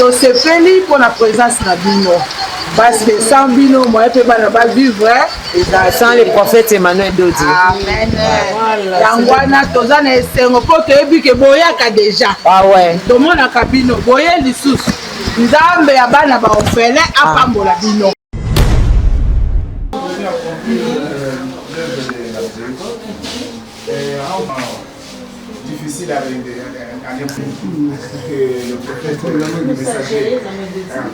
tosepeli pour la présence na bino parce que sans bino moi pe bana ba vivre sans les prophètes Emmanuel Dodi. Amen. Yangwana toza na esengo po toyebi ke boyaka déjà. Ah ouais. Tomona ka bino boye lisusu nzambe ya bana ba orphelin apambola bino. Difficile à vendre. Le prophète, le messager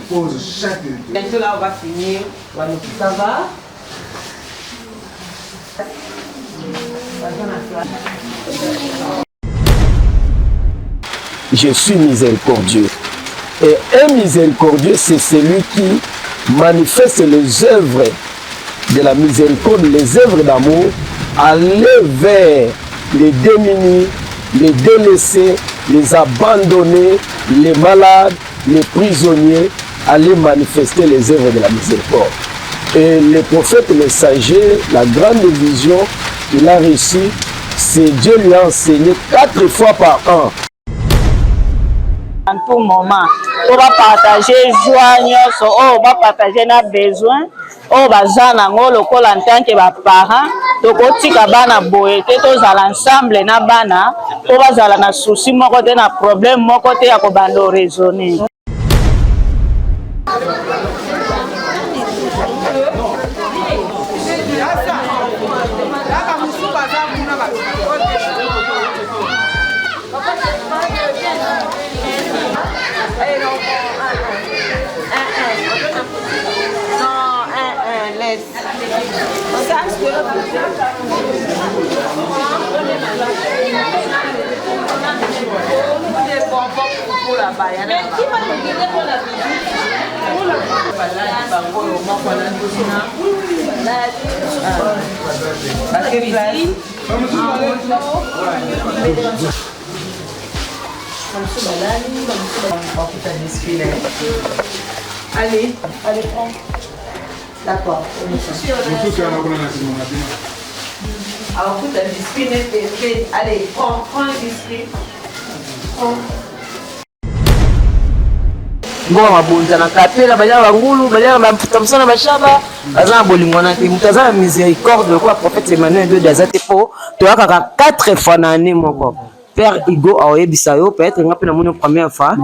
pose chaque. Bientôt là, on va finir. Ça va? Je suis miséricordieux. Et un miséricordieux, c'est celui qui manifeste les œuvres de la miséricorde, les œuvres d'amour, aller vers les démunis, les délaissés, les abandonnés, les malades, les prisonniers, aller manifester les œuvres de la miséricorde. Et le prophète messager, la grande vision qu'il a reçue, c'est Dieu lui a enseigné 4 fois par an. En tout moment, on va partager joie, on va partager nos besoins, on va zana le col en tant que parents, donc on tika bana boé, tous à l'ensemble na bana, on va zala na souci, mon côté na problème, mon côté à kobando raisonner. Allez, allez, prends. D'accord. Alors, tout un biscuit, allez, prends un biscuit. Ngoma mabunza na kapela banyama ngulu banyama mtamsana bashaba azana bolingwana te mutazana miséricorde kwa prophète Emmanuel de Dazate po to yaka 4 fois na année moko Père Igo aoyebisa yo peut-être ngapi na moni première fois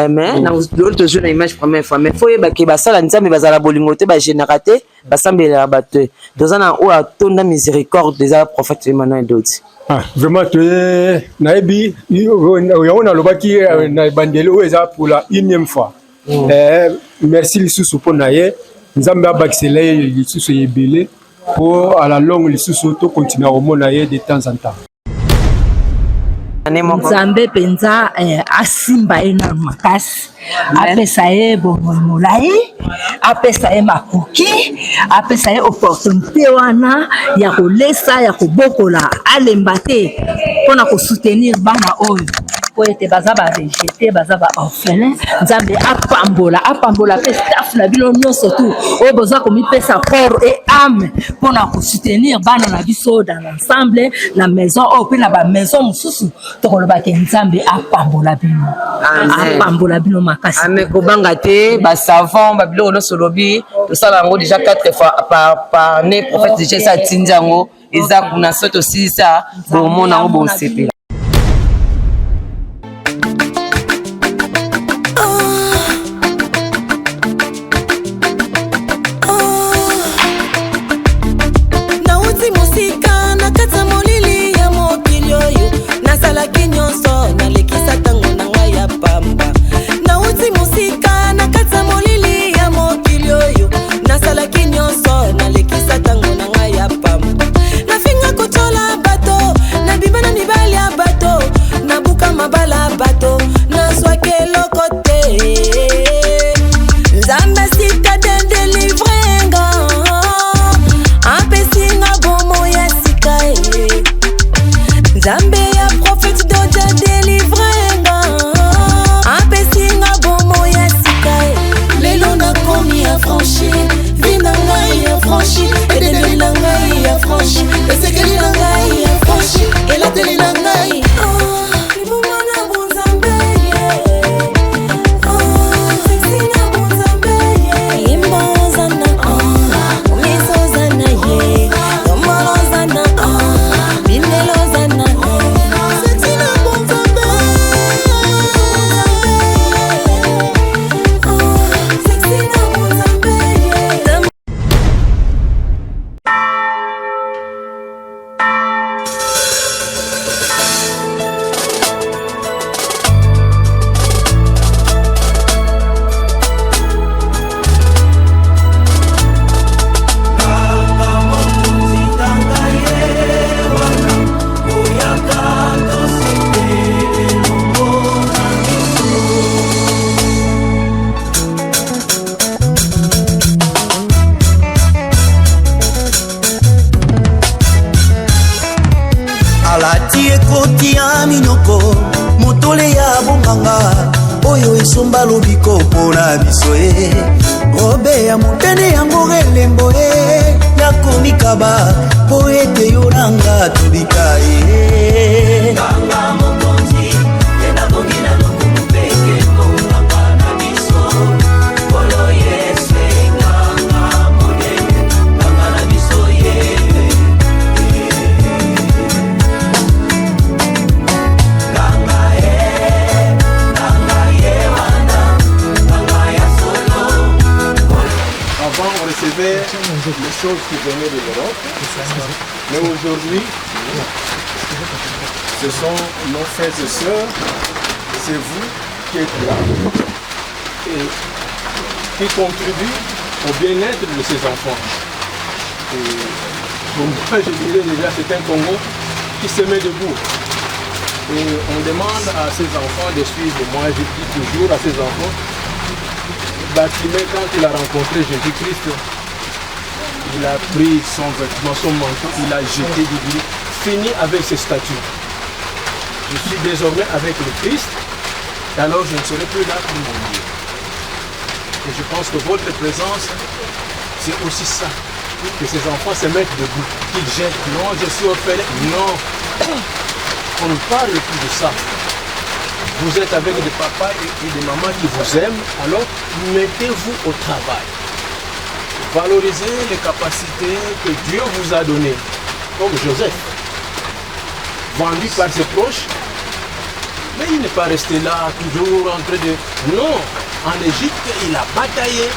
mais na l'autre jour na image première fois mais faut yeba ke basala nzambe bazala bolingo te ba générateur basambela bato dozana o atonda miséricorde des prophètes Emmanuel Dodi. Vraiment, naebi on a lobaki na bandeli o eza pour la 1e fois. Merci lisusu pour naye nzambe abakisela lisusu yebele pour à la longue lisusu to continuer au monaye de temps en temps. Nzambe penza asimba ena makasi apesa ye bomolai apesa ye makoki apesa ye opportunité wana ya kolesa ya kobokola alemba te mpona kosoutenir bana oyo po ete baza barejete baza baorphelin nzambe apambola mpe staff na bino nyonso tu oyo boza komipesa corps et âme mpona kosoutenir bana na biso dans l'ensemble na maison oyo mpe na bamaison mosusu tokolobake nzambe apambola bino makasi ame kobanga te basavant babiloko nyonso lobi tosala yango déjà 4 fois par année prophète déjà sa atindi yango eza kuna so tosilisa bomona yango bosepela. Nafinga kotola bato na bibana mibali kotia minoko motole ya bonganga oyo esomba lobiko mpona biso ye robe ya motene yango elembo ye nakomikaba po ete yo nanga tobika ye kanga mokonzi ena bongina lokumu peke mbonganga na biso polo yese kanga monene kanga na biso ye Avant, on recevait les choses qui venaient de l'Europe. Mais aujourd'hui, ce sont nos frères et sœurs, c'est vous qui êtes là et qui contribuent au bien-être de ces enfants. Et pour moi, je dirais déjà, c'est un Congo qui se met debout. Et on demande à ces enfants de suivre. Moi, je dis toujours à ces enfants, Bartimée, quand il a rencontré Jésus-Christ, il a pris son vêtement, son manteau, il a jeté du gris, fini avec ses statuts. Je suis désormais avec le Christ, et alors je ne serai plus là pour mon Dieu. Et je pense que votre présence, c'est aussi ça, que ces enfants se mettent debout, qu'ils jettent, non, je suis orphelin, non, on ne parle plus de ça. Vous êtes avec des papas et des mamans qui vous aiment, alors mettez-vous au travail. Valorisez les capacités que Dieu vous a données, comme Joseph, vendu par ses proches, mais il n'est pas resté là toujours en train de... Non, en Égypte, il a bataillé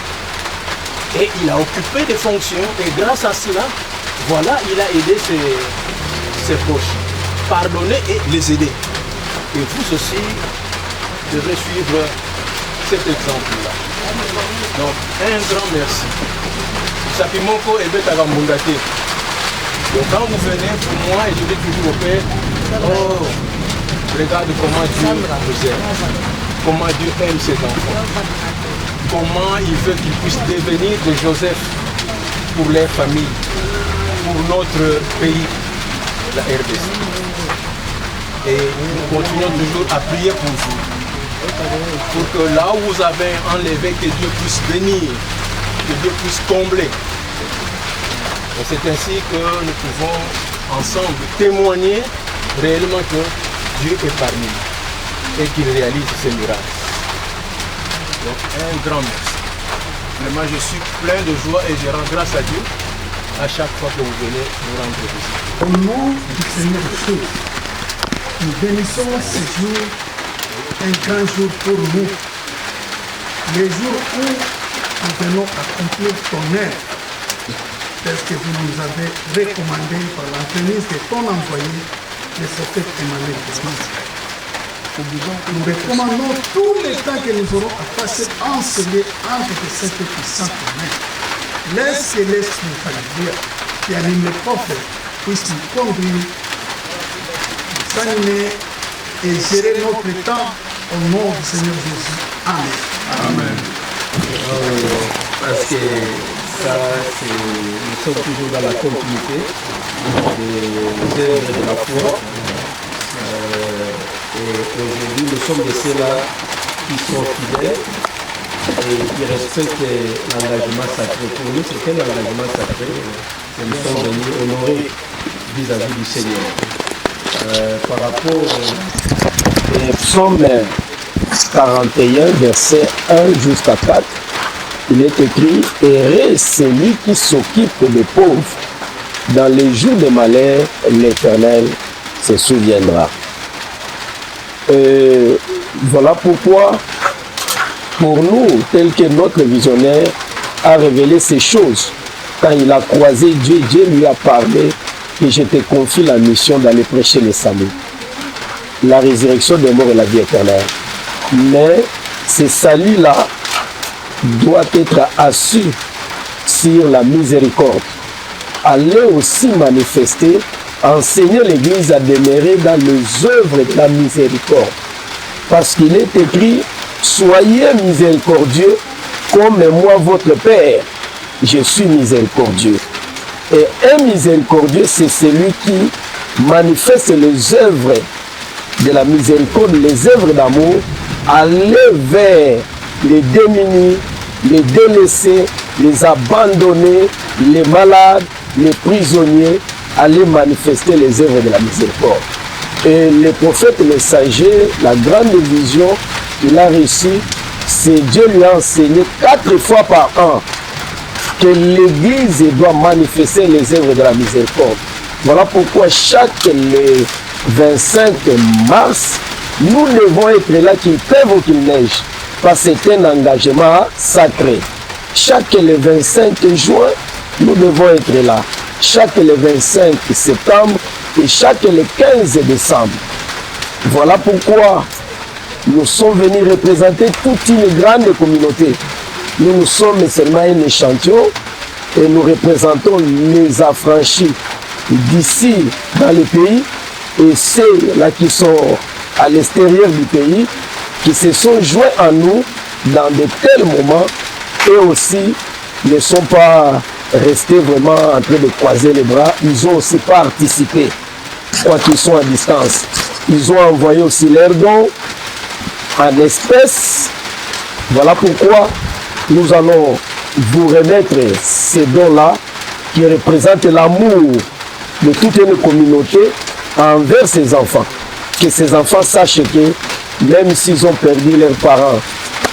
et il a occupé des fonctions et grâce à cela, voilà, il a aidé ses proches, pardonner et les aider. Et vous aussi devrez suivre cet exemple-là. Donc, un grand merci. Sapimoko et Betagambundate. Donc, quand vous venez pour moi, et je dis toujours au Père, oh, regarde comment Dieu vous aime, comment Dieu aime ses enfants, comment il veut qu'ils puissent devenir des Joseph pour leur famille, pour notre pays, la RDC. Et nous continuons toujours à prier pour vous, pour que là où vous avez enlevé, que Dieu puisse bénir, que Dieu puisse combler. Et c'est ainsi que nous pouvons ensemble témoigner réellement que Dieu est parmi nous et qu'il réalise ces miracles. Donc un grand merci. Vraiment, je suis plein de joie et je rends grâce à Dieu à chaque fois que vous venez nous rendre visite. Au nom du Seigneur Jésus, nous bénissons ce jour, un grand jour pour nous. Les jours où nous venons accomplir ton œuvre, parce que vous nous avez recommandé par l'entremise de ton envoyé, le prophète Emmanuel. Nous recommandons tout le temps que nous aurons à passer enseigné entre cette puissante main. Laisse que l'esprit familier qui anime les prophètes puisse nous conduire, s'animer et gérer notre temps au nom du Seigneur Jésus. Amen. Amen. Parce que ça, nous sommes toujours dans la continuité des œuvres de la foi. Et aujourd'hui, nous sommes de ceux-là qui sont fidèles et qui respectent l'engagement sacré. Pour nous, c'est quel engagement sacré que nous sommes venus honorer vis-à-vis du Seigneur. Par rapport au psaume 41, versets 1 jusqu'à 4, il est écrit « Heureux celui qui s'occupe des pauvres. Dans les jours de malheur, l'Éternel se souviendra. » Voilà pourquoi, pour nous, tel que notre visionnaire a révélé ces choses, quand il a croisé Dieu, Dieu lui a parlé et je te confie la mission d'aller prêcher le salut, la résurrection des morts et la vie éternelle. Mais ce salut-là doit être assis sur la miséricorde. Allez aussi manifester, enseigner l'Église à demeurer dans les œuvres de la miséricorde. Parce qu'il est écrit, soyez miséricordieux comme moi votre Père, je suis miséricordieux. Et un miséricordieux, c'est celui qui manifeste les œuvres de la miséricorde, les œuvres d'amour, aller vers les démunis, les délaissés, les abandonnés, les malades, les prisonniers, aller manifester les œuvres de la miséricorde. Et le prophète messager, la grande vision qu'il a reçue, c'est Dieu lui a enseigné 4 fois par an que l'Église doit manifester les œuvres de la miséricorde. Voilà pourquoi chaque le 25 mars, nous devons être là, qu'il pleuve ou qu'il neige, parce que c'est un engagement sacré. Chaque le 25 juin, nous devons être là. Chaque le 25 septembre et chaque le 15 décembre. Voilà pourquoi nous sommes venus représenter toute une grande communauté. Nous sommes seulement un échantillon et nous représentons les affranchis d'ici dans le pays et ceux-là qui sont à l'extérieur du pays, qui se sont joints à nous dans de tels moments et aussi ne sont pas restés vraiment en train de croiser les bras. Ils ont aussi participé, quoiqu'ils sont à distance. Ils ont envoyé aussi leurs dons en espèces. Voilà pourquoi nous allons vous remettre ces dons-là qui représentent l'amour de toute une communauté envers ces enfants. Que ces enfants sachent que même s'ils ont perdu leurs parents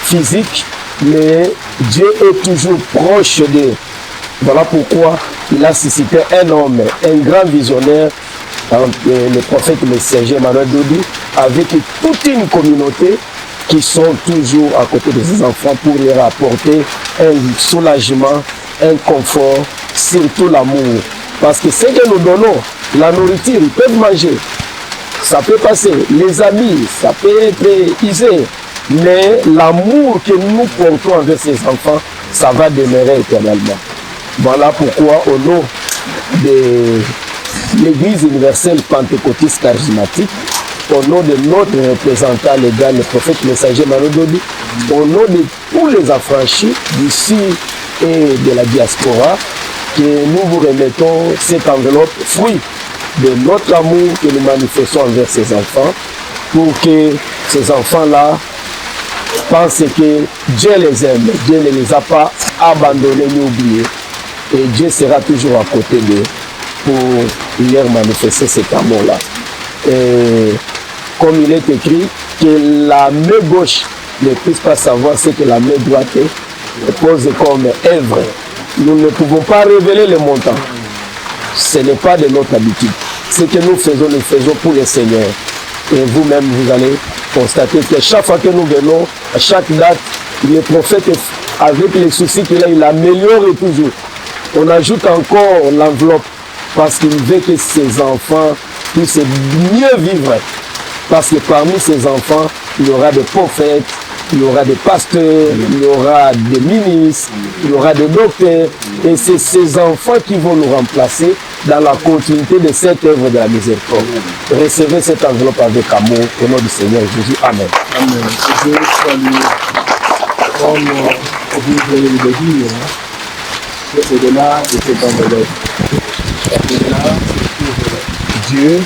physiques, mais Dieu est toujours proche d'eux. Voilà pourquoi il a suscité un homme, un grand visionnaire, le prophète messager Emmanuel Dodi, avec toute une communauté qui sont toujours à côté de ces enfants pour leur apporter un soulagement, un confort, surtout l'amour. Parce que ce que nous donnons, la nourriture, ils peuvent manger, ça peut passer, les amis, ça peut être isé, mais l'amour que nous portons envers ces enfants, ça va demeurer éternellement. Voilà pourquoi, au nom de l'Église universelle pentecôtiste charismatique, au nom de notre représentant légal, le prophète messager Emmanuel Dodi, au nom de tous les affranchis d'ici et de la diaspora, que nous vous remettons cette enveloppe, fruit de notre amour que nous manifestons envers ces enfants, pour que ces enfants-là pensent que Dieu les aime, Dieu ne les a pas abandonnés ni oubliés, et Dieu sera toujours à côté d'eux pour leur manifester cet amour-là. Et comme il est écrit, que la main gauche ne puisse pas savoir ce que la main droite pose comme œuvre. Nous ne pouvons pas révéler le montant. Ce n'est pas de notre habitude. Ce que nous faisons pour le Seigneur. Et vous-même, vous allez constater que chaque fois que nous venons, à chaque date, le prophète, avec les soucis qu'il a, il améliore toujours. On ajoute encore l'enveloppe parce qu'il veut que ses enfants puissent mieux vivre. Parce que parmi ces enfants, il y aura des prophètes, il y aura des pasteurs, il y aura des ministres, il y aura des docteurs. Et c'est ces enfants qui vont nous remplacer dans la continuité de cette œuvre de la miséricorde. Recevez cette enveloppe avec amour au nom du Seigneur Jésus. Amen. Amen. Je salue, comme vous venez de le dire, c'est au-delà de cette enveloppe. Au-delà, Dieu,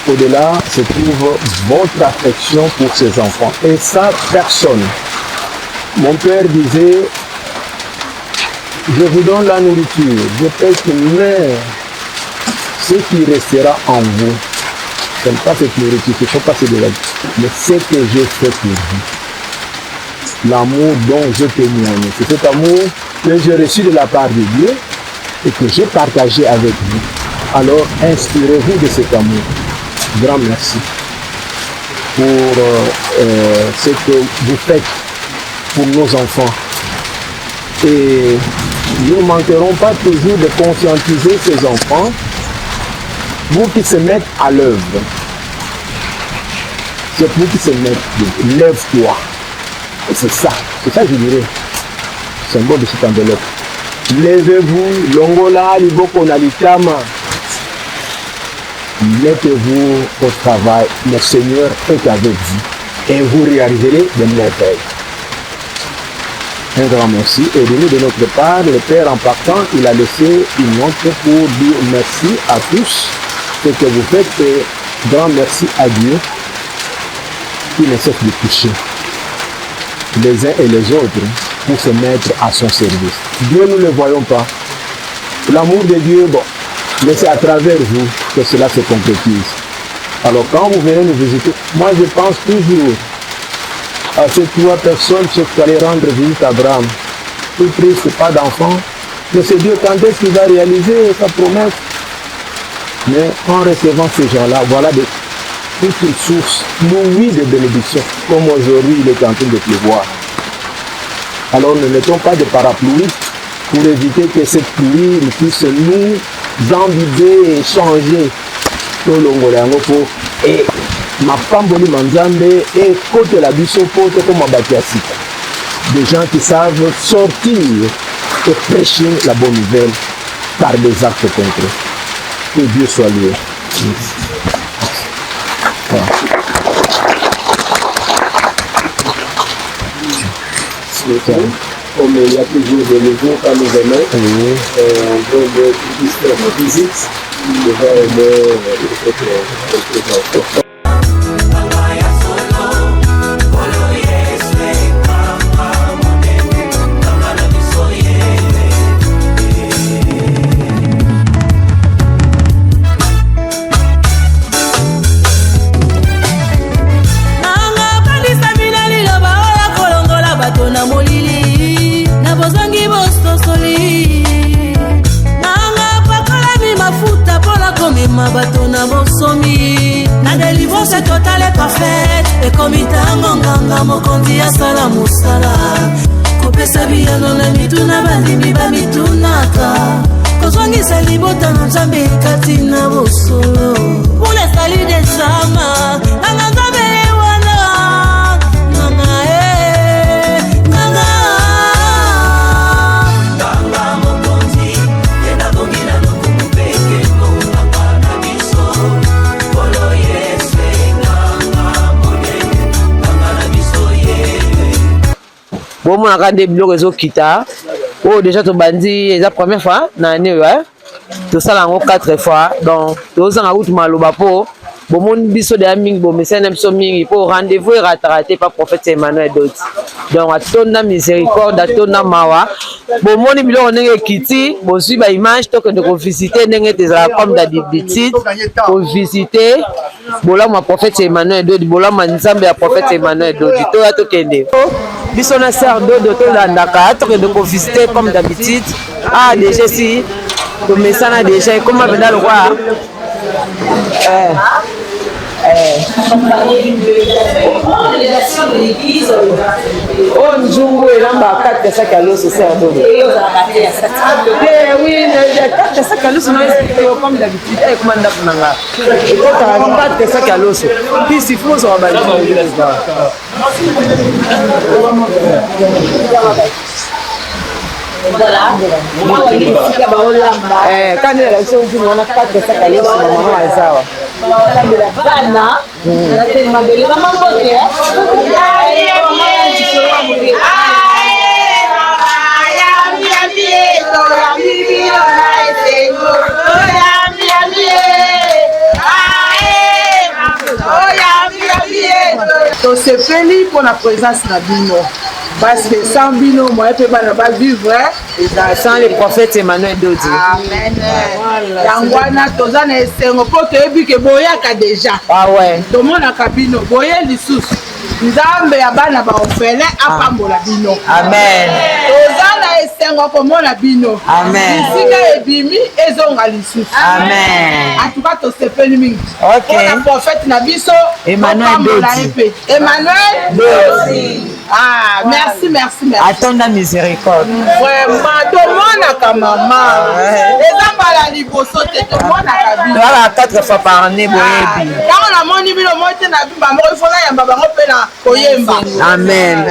au-delà se trouve votre affection pour ses enfants. Et ça, personne. Mon père disait, je vous donne la nourriture, je peux mais ce qui restera en vous, ce n'est pas cette nourriture, ce ne sont pas ces de la vie, mais ce que j'ai fait pour vous. L'amour dont je témoigne, c'est cet amour que j'ai reçu de la part de Dieu et que j'ai partagé avec vous. Alors, inspirez-vous de cet amour. Grand merci pour ce que vous faites pour nos enfants. Et nous ne manquerons pas toujours de conscientiser ces enfants, vous qui se mettent à l'œuvre. C'est vous qui se mettez, lève-toi. C'est ça que je dirais. C'est un mot de cette enveloppe. Levez-vous, longola, liboko nalitama. Mettez-vous au travail, le Seigneur est avec vous et vous réaliserez des merveilles. Un grand merci. Et de nous, de notre part, le Père en partant, il a laissé une note pour dire merci à tous ce que vous faites, grand merci à Dieu qui ne cesse de toucher les uns et les autres pour se mettre à son service. Dieu, nous ne le voyons pas. L'amour de Dieu, bon, mais c'est à travers vous que cela se concrétise. Alors quand vous venez nous visiter, moi je pense toujours à ces 3 personnes qui allaient rendre visite à Abraham. Tout triste, pas d'enfant. Mais c'est Dieu, quand est-ce qu'il va réaliser sa promesse? Mais en recevant ces gens-là, voilà toute une source nourrie de bénédictions, comme aujourd'hui il est en train de pleuvoir. Alors ne mettons pas de parapluie pour éviter que cette pluie puisse nous embiber et changer. Et ma pamboli manzambe et côté la biso poto comme abatiasi. Des gens qui savent sortir et prêcher la bonne nouvelle par des actes concrets. Que Dieu soit loué. Comme il y a toujours de nouveaux quand nous venons, on donne une visite. Je vais aimer quelques enfants. bato na bosomi na délivrance totale et parfaite ekomitango nganga mokonzi asala mosala kopesa biyano na mituna bandimi bamitunaka kozwangisa libota na nzambe kati na bosolo pour les saluts des âmes nanga nzambe wana nanga nanga nanga mokonzi ena bongina nokumupeke nganga biso polo yese nanga monene nanga na biso ye bomonaka nde biloko ezokita oyo déjà tobandi eza première fois na année oyo tosala yango 4 fois donc tozanga kutu maloba mpo bomoni biso deya mingi bomesana biso mingi mpo rendez-vous erataka te pa prophète Emmanuel Doti donc atonda miséricorde atonda mawa bomoni biloko ndenge ekiti bozwi baimage tokende kovisite ndenge ete ezala comme d'habitude kovisite bolamu ya prophète Emmanuel Doti bolamu ya nzambe ya prophète Emmanuel Doti toya tokende biso na sœur Dodo tolandaka tokende kovisite comme d'habitude déjà si tomesana déjà ekoma mpenza lokwa oh nzungu elamba 4 sac à l'eau sœur Dodo oui 4 sac à l'eau comme d'habitude ekoma ndaku nanga ekotaka 4 sac à l'eau puis si faut so ba kandi elakisi kuti mwana 4 sac à l'eau na mama wazawa bana mabele mama mbote tosepeli mpo na présence na bino parce que sans bino moye mpe bana bavivre sans le prophète Emmanuel Doti. Amen. Yango wana toza na esengo mpo toyebi ke boyaka déjà tomonaka bino boye lisusu nzambe ya bana baorphelin apambola bino. Amen. Toza na esengo komona bino. Amen. Bisika ebimi ezonga lisusu. Amen. Atuka tosepeli mingi mpona prophète na biso Emmanuel Doti. Emmanuel Doti. Ah, merci. Attends miséricorde. Vraiment, tomonaka maman. Eza mbala liboso te tomonaka bino. Voilà 4 fois par année boyebi. Tango na moni bino moite na bimba moko il faut na yamba bango pe na koyemba. Amen.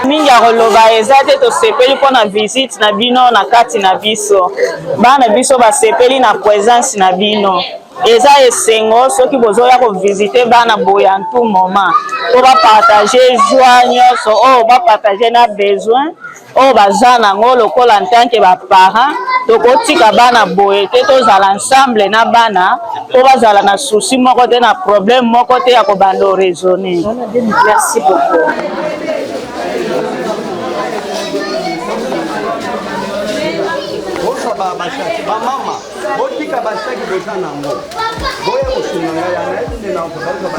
mingi ya koloba eza te tosepeli mpona visite na bino na kati na biso bana biso basepeli na présence na bino eza esengo soki bozoya kovisite bana boye en tout moment po bapartage joie nyonso oyo bapartage na besoin oyo baza nango lokola en tant que baparent tokotika bana boye te tozala ensemble na bana po bazala na souci moko te na problème moko te ya kobanda oraisonner. Merci beaucoup. Mama, botika basaki boza nango. Boya kosunga ya na ete na kobalika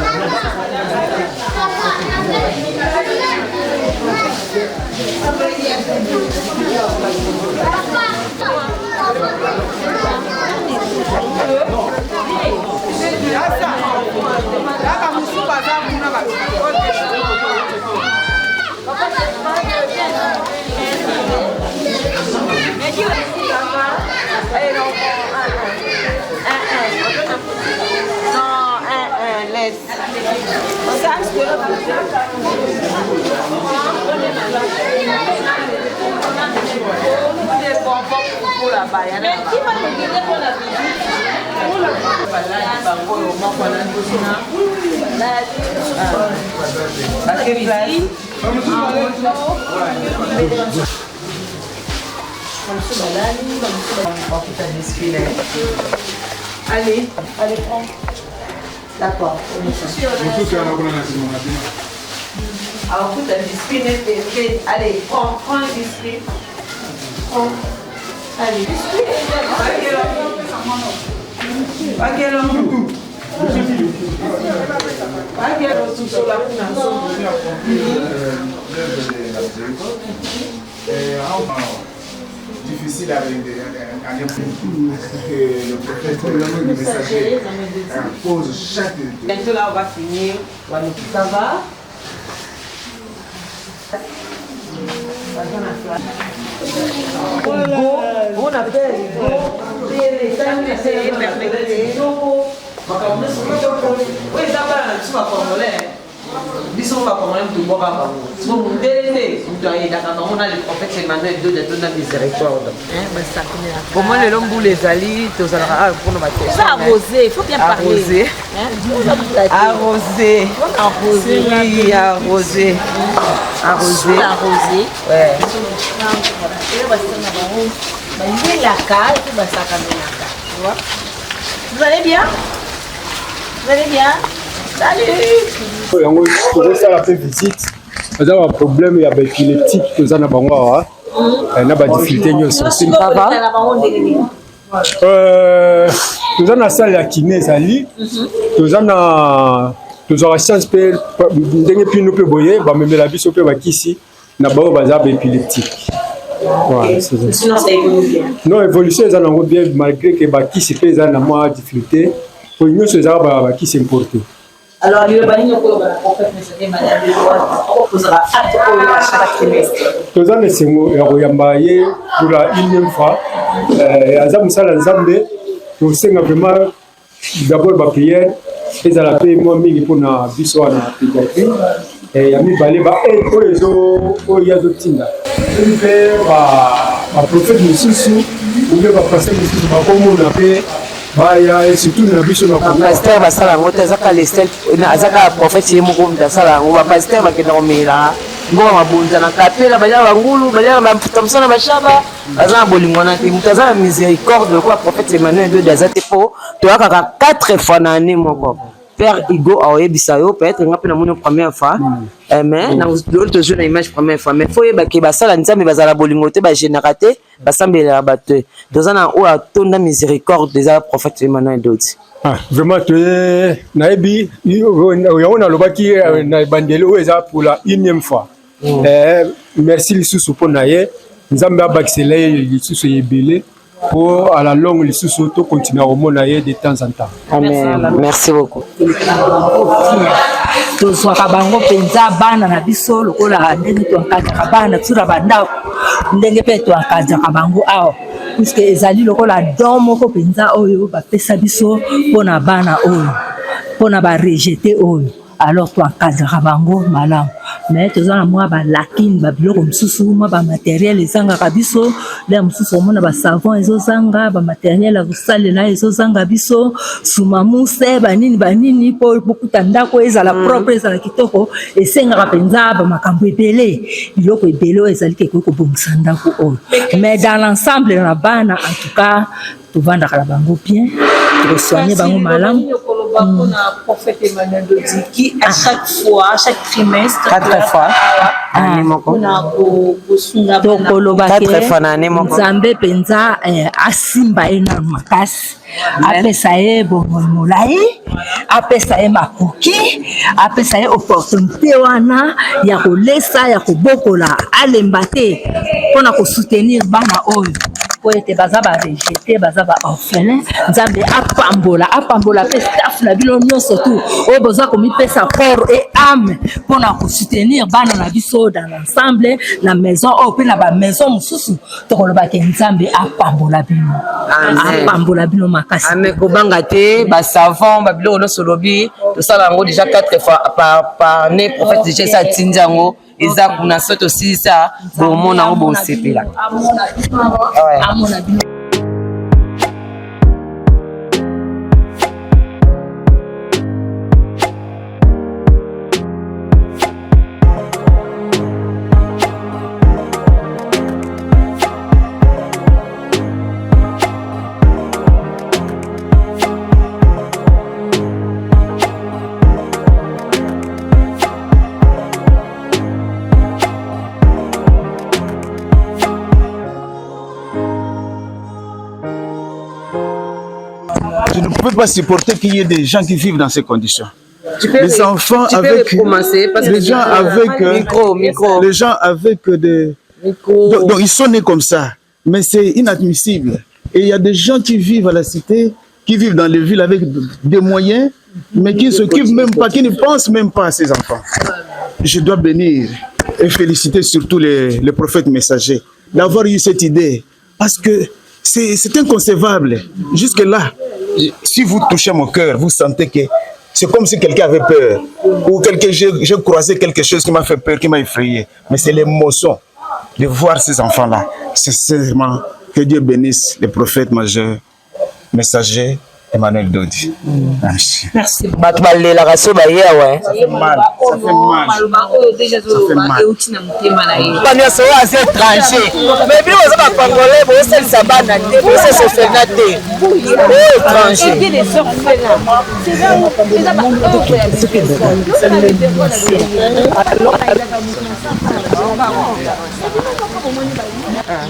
Allez, prends. D'accord. Alors, écoute, un biscuit, allez, prends un biscuit. Prends. Allez, biscuit. Difficile à le prophète, le messager pose chaque. Bientôt là, on va finir. Ça va? On appelle biso bakongole mutu moko bango so mundele te mutu ayedaka bango na le prophète Emmanuel II de tona miséricorde comment lelo mbula ezali tozalaka awa mpona arrosé, il faut bien parler. arrosé Vous allez bien? Vous allez bien? Salut! yango tozosala mpe visite aza baproblème ya baépileptique toza na bango awa na badifficulté nyonso toza na sale ya kine ezali tozwaka chance mpe ndenge mpino mpe boye bamemela biso mpe bakisi na bao baza baépileptique. Non, évolution eza nango bien malgré que bakisi mpe eza na mwa difficulté po nyonso ezaka bakisi importé. Alors, il y a un prophète, toza na esengo ya koyamba ye pour la unième fois aza mosala nzambe tosenga vraiment d'abord baprière ezala mpe mwa mingi mpona biso wana pédiatrie ya mibale baede oyo azotinda ebi mpe baprophète mosusu obe bapaster mosusu bakomona mpe baya surtout na biso na bapaster basala yango te azaka lestel azaka prophète ye moko mutu asala yango bapaster bakenda komela ngoma mabunza na kapela baliaka bangulu baliaka bafuta mosala bashaba baza na bolingo wana te mutu aza na miséricorde lokola prophète Emmanuel II aza te mpo toyakaka 4 fois na année moko Père Igo aoyebisa yo peut-être nga mpe namoni première fois mais lolo tozwi na image première fois mais fo yebake basala nzambe bazala bolingo te bagénéra te basambelaka bato te toza na oyo atonda miséricorde eza prophète Emmanuel II. Vraiment toye nayebi yango nalobaki na ebandeli oyo eza pour la unième fois merci lisusu mpo na ye nzambe abakisela ye lisusu ebele pour à la longue les sous-autos continuer à remonter de temps en temps. Amen. Merci beaucoup. tozwaka bango mpenza bana na biso lokola ndenge toankadaka bana tura bandako ndenge mpe toankadaka bango awa puisque ezali lokola don moko mpenza oyo bapesa biso mpona bana oyo mpona barejete oyo alors toankadaka bango malamu mais toza na mwa balakine babiloko mosusu mwa bamateriel ezangaka biso le mosusu omona basavon ezozanga bamateriel ya kosalela ezozanga biso sumamuse banini mpo bokuta ndako ezala propre ezala kitoko esengaka mpenza bamakambo ebele biloko ebele oyo ezali kekoki kobongisa ndako oyo mais dans l'ensemble na bana en tout cas tovandaka na bango bien tokosoigne bango malamu. Prophète Emmanuel Dodi qui à chaque fois, à chaque trimestre, 4 fois. Tokolobake Nzambe penza asimba ena makasi apesa ye bomoi molai apesa ye makoki apesa ye opportunité wana ya kolesa ya kobokola alemba te mpona kosoutenir bana oyo po ete baza barejete baza baorphelin Nzambe apambola mpe staff na bino nyonso tu oyo boza komipesa corps et âme mpona kosoutenir bana na biso dans l'ensemble na maison oyo mpe na bamaison mosusu tokolobaki Nzambe apambola bino makasi ame kobanga te basavon babiloko nyonso lobi tosala yango déjà 4 fois par année prophète déjà esa atindi yango eza kuna so tosilisa bomona yango bosepela. Je ne pouvais pas supporter qu'il y ait des gens qui vivent dans ces conditions. Les enfants avec les gens avec des donc ils sont nés comme ça, mais c'est inadmissible. Et il y a des gens qui vivent à la cité, qui vivent dans les villes avec des moyens, mais qui ne s'occupent même pas, qui ne pensent même pas à ces enfants. Je dois bénir et féliciter surtout les prophètes messagers d'avoir eu cette idée, parce que c'est inconcevable. Jusque-là, si vous touchez mon cœur, vous sentez que c'est comme si quelqu'un avait peur, ou j'ai croisé quelque chose qui m'a fait peur, qui m'a effrayé. Mais c'est l'émotion de voir ces enfants-là. C'est seulement que Dieu bénisse les prophètes majeurs, messagers, Emmanuel Dodi. Merci. Merci. Ça fait mal. Ça fait mal.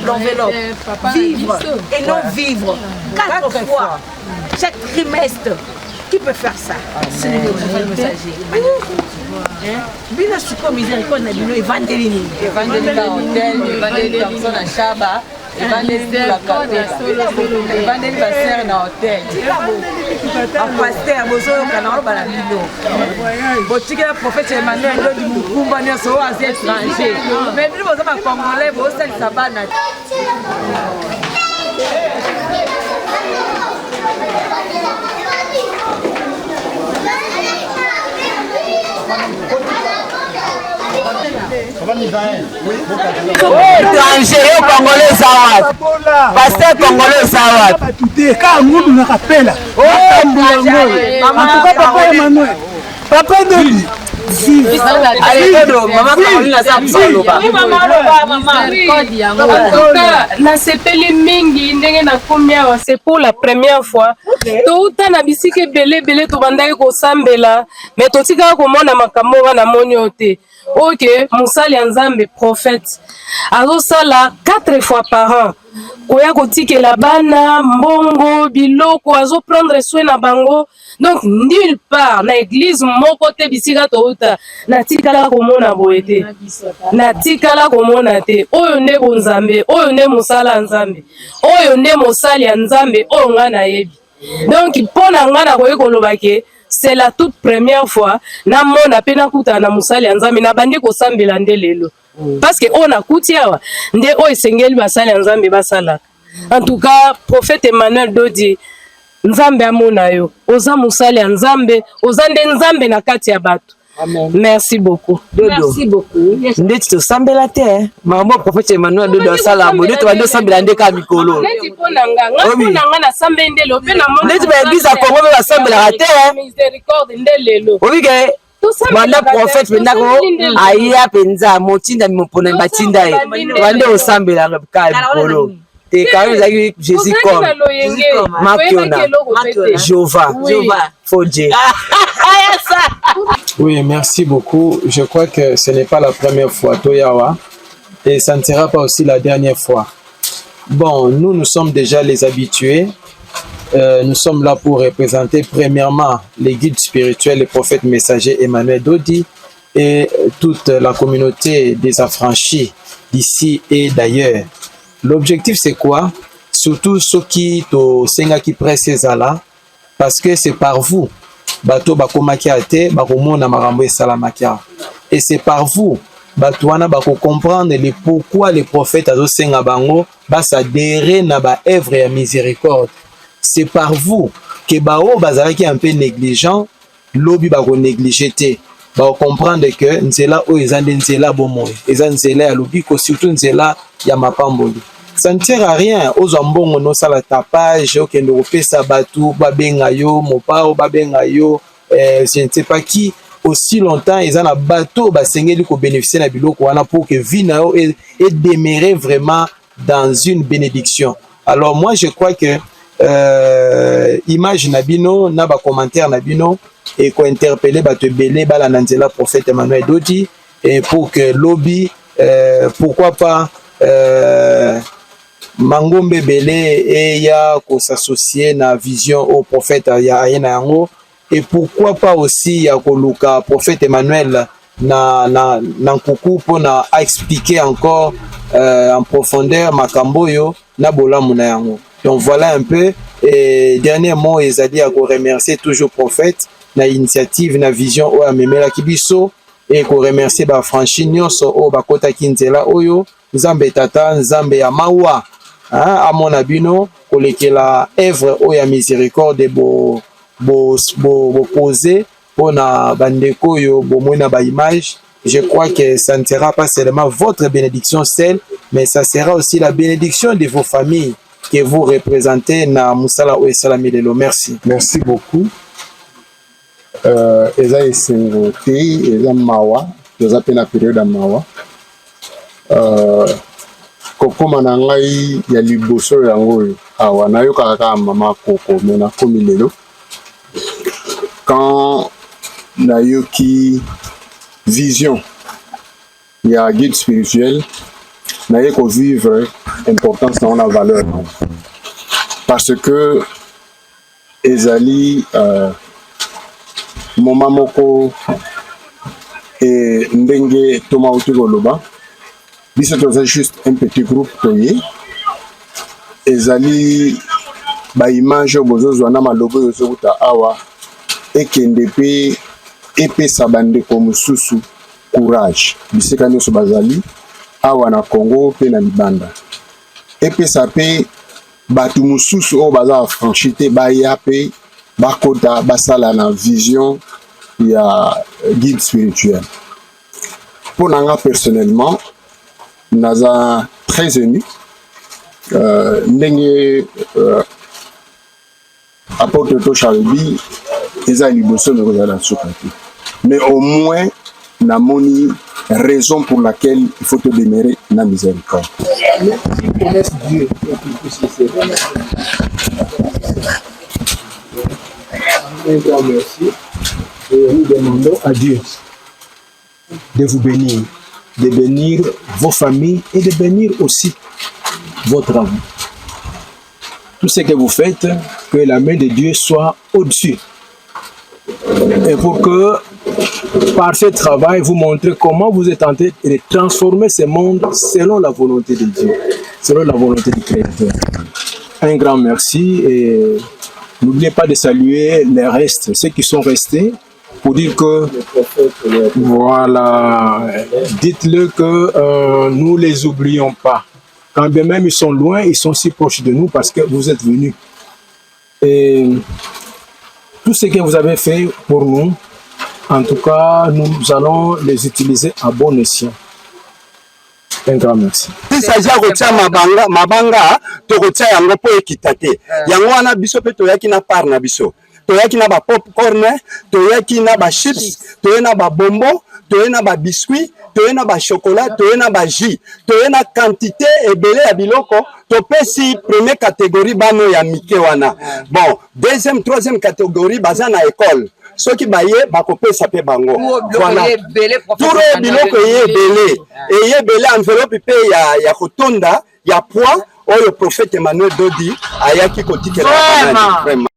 L'enveloppe. Vivre et non vivre. 4 fois. Chaque trimestre. Qui peut faire ça? C'est le messager. Bino siko miséricorde na bino évangélie. Évangélie dans hôtel, évangélie dans na chaba, évangélie la capella. Évangélie va ser na hôtel. En pasteur bozo kana ba na bino. Botiki la prophète Emmanuel Dodi Mukumba ni so à étranger. Mais bino bozo ba congolais bo sel sabana. Étranger congolais zawad. Pasteur congolais zawad. Ka ngudu na kapela. En tout cas papa Emmanuel. Papa Dodi. nasepeli mingi ndenge nakomi awa c'est pour la première fois touta na bisika ebele tobandaki kosambela mais totikaka komona makambo wana moni oyo te oke mosali ya Nzambe prophète azosala 4 fois par an koya kotikela bana mbongo biloko azoprendre soin na bango. Donc nulle part na église moko te bisika touta natikala komona boye te natikala komona te oyo nde bonzambe oyo nde mosala Nzambe oyo nde mosali ya Nzambe oyo nga nayebi. Donc mpona nga nakoki koloba ke c'est la toute première fois namona mpe nakutana na mosali ya Nzambe nabandi kosambela nde lelo parce que oyo nakuti awa nde oyo esengeli basali ya Nzambe basalaka. En tout cas prophète Emmanuel Dodi Nzambe amona yo oza musali ya Nzambe oza nde Nzambe na kati ya bato Merci beaucoup. Merci beaucoup. Ndeti to sambela te. Maman prophète Emmanuel Dodo sala mo ndeti bando sambela ndeka mikolo. Ndeti pona nga na sambe ndelo pe na mona. Ndeti ba église a Congo ba sambela te. Miséricorde ndelelo. Obike. Banda prophète pendako aya penza motinda mopona batinda e. Bande osambela ka mikolo. Et quand même, Jésus comme Makiona, Jova, Fodje. Oui, merci beaucoup. Je crois que ce n'est pas la première fois, Toyawa, et ça ne sera pas aussi la dernière fois. Bon, nous sommes déjà les habitués. Nous sommes là pour représenter premièrement les guides spirituels, les prophètes messagers Emmanuel Dodi et toute la communauté des affranchis d'ici et d'ailleurs. L'objectif c'est quoi? Surtout ceux qui to senga qui presse zala parce que c'est par vous bato bakomaki ate bakomona makambo esalamakya et c'est par vous bato wana bako comprendre le pourquoi les prophètes azo senga bango basadere na ba œuvre ya miséricorde. C'est par vous que bao bazalaki un peu négligent lobi bako négliger te ba comprendre que nzela o ezande nzela bomoy ezande nzela ya lobiko surtout nzela ya mapamboli. Ça ne sert à rien aux ambongo no sala tapage okende kopesa batu babenga yo mopao babenga yo je ne sais pas qui aussi longtemps ils en a bateau basengeli ko bénéficier na biloko wana pour que vie na yo et demeurer vraiment dans une bénédiction. Alors moi je crois que image nabino na ba commentaire nabino et ko interpeller bato belé bala nanzela prophète Emmanuel Dodi et pour que lobby pourquoi pas Mangombe Belé et ya ko s'associer na vision au prophète ya ayena yango et pourquoi pas aussi ya ko luka prophète Emmanuel na nkuku pour na expliquer encore en profondeur makamboyo na bolamu na yango. Donc voilà un peu et dernier mot ezali à ko remercier toujours prophète na initiative na vision o amemela kibiso et ko remercier ba franchi nyonso o bakota kinzela oyo Nzambe tata Nzambe ya mawa. À mon abino, kolekela œuvre o ya miséricorde bo poser pour na bandeko yo bo mona ba image. Je crois que ça ne sera pas seulement votre bénédiction seule, mais ça sera aussi la bénédiction de vos familles que vous représentez na musala o esalami lelo. Merci. Merci beaucoup. Eza esengo te eza mawa, eza pe na période ya mawa. Kokoma na ngai ya liboso yango awa nayokaka kaka mama koko me nakomi lelo quand nayoki vision ya guide spirituel naye ko vivre importance na ona valeur parce que ezali moma moko e ndenge toma uti koloba biso toza juste un petit groupe toye ezali ba image bozozwa na malobo yozokuta awa ekende pe epesa bandeko mosusu courage bisika nyonso bazali awa na Congo pe na libanda epesa pe bato mosusu oyo baza affranchi te baya pe bakota basala na vision ya guide spirituel. Pour nanga personnellement naza très ému ndenge apôtre to Charlebi eza liboso de kozala sokati mais au moins namoni raison pour laquelle il faut te demeurer na miséricorde. Dieu. Un grand merci et nous demandons à Dieu de vous bénir, de bénir vos familles et de bénir aussi vos travaux. Tout ce que vous faites, que la main de Dieu soit au-dessus. Et pour que par ce travail, vous montrez comment vous êtes en train de transformer ce monde selon la volonté de Dieu, selon la volonté du Créateur. Un grand merci et n'oubliez pas de saluer les restes, ceux qui sont restés, pour dire que, voilà, dites-le que nous ne les oublions pas. Quand bien même ils sont loin, ils sont si proches de nous parce que vous êtes venus. Et tout ce que vous avez fait pour nous, En tout cas, nous allons les utiliser à bon escient. Un grand merci. Il s'agit de mabanga, tokotia yango po ekitate. Yango wana biso pe toyaki na part na biso. Toyaki na ba popcorn, toyaki na ba chips, toyaki na ba bonbon, toyaki na ba biscuit, toyaki na ba chocolat, toyaki na ba jus, toyaki na quantité ebele ya biloko. Topesi première catégorie bano ya mike wana. Bon, deuxième, troisième catégorie baza na école. Ceux qui baillent, bakopesa pe bango. Voilà. Tout le biloko est belé. Et il est belé enveloppe pe ya kotonda, ya poids. Oh, le prophète Emmanuel Dodi, ayaki kotikela. Vraiment.